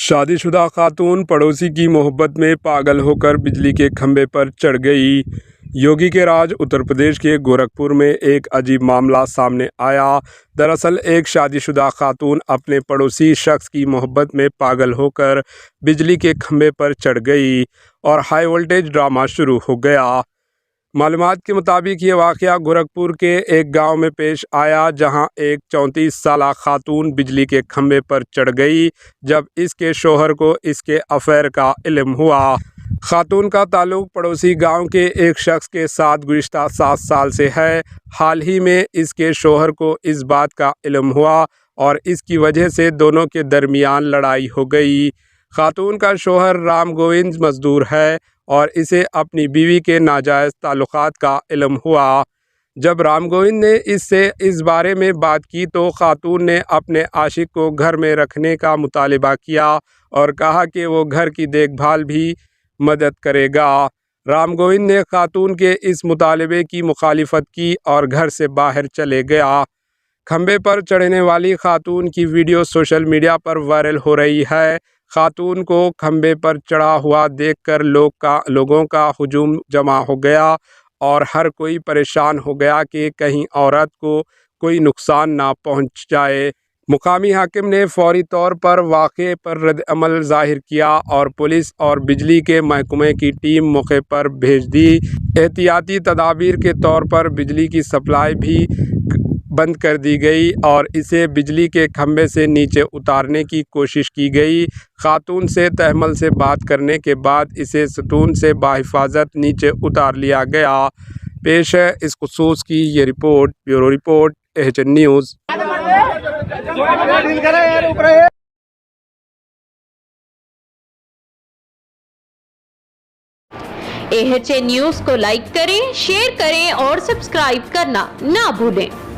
शादी शुदा खातून पड़ोसी की मोहब्बत में पागल होकर बिजली के खंभे पर चढ़ गई। योगी के राज उत्तर प्रदेश के गोरखपुर में एक अजीब मामला सामने आया। दरअसल एक शादीशुदा खातून अपने पड़ोसी शख्स की मोहब्बत में पागल होकर बिजली के खंभे पर चढ़ गई और हाई वोल्टेज ड्रामा शुरू हो गया। मालूमात के मुताबिक ये वाक़या गोरखपुर के एक गांव में पेश आया, जहां एक 34 साला खातून बिजली के खंभे पर चढ़ गई जब इसके शोहर को इसके अफेयर का इल्म हुआ। खातून का ताल्लुक़ पड़ोसी गांव के एक शख्स के साथ गुज़िश्ता 7 साल से है। हाल ही में इसके शोहर को इस बात का इल्म हुआ और इसकी वजह से दोनों के दरमियान लड़ाई हो गई। खातून का शोहर राम गोविंद मज़दूर है और इसे अपनी बीवी के नाजायज़ ताल्लुक़ात का इल्म हुआ। जब राम गोविंद ने इससे इस बारे में बात की तो खातून ने अपने आशिक को घर में रखने का मुतालबा किया और कहा कि वो घर की देखभाल भी मदद करेगा। राम गोविंद ने खातून के इस मुतालबे की मुखालिफत की और घर से बाहर चले गया। खंबे पर चढ़ने वाली खातून की वीडियो सोशल मीडिया पर वायरल हो रही है। खातून को खंबे पर चढ़ा हुआ देखकर लोगों का हुजूम जमा हो गया और हर कोई परेशान हो गया कि कहीं औरत को कोई नुकसान ना पहुंच जाए। मुकामी हाकिम ने फौरी तौर पर वाक़े पर रद्द-अमल ज़ाहिर किया और पुलिस और बिजली के महकमे की टीम मौके पर भेज दी। एहतियाती तदाबीर के तौर पर बिजली की सप्लाई भी बंद कर दी गई और इसे बिजली के खंभे से नीचे उतारने की कोशिश की गई। खातून से तहम्मुल से बात करने के बाद इसे सतून से बाहिफाजत नीचे उतार लिया गया। पेश है इस खुसूस की ये report. Bureau report, HN news. HN news को लाइक करें, शेयर करें और सब्सक्राइब करना ना भूलें।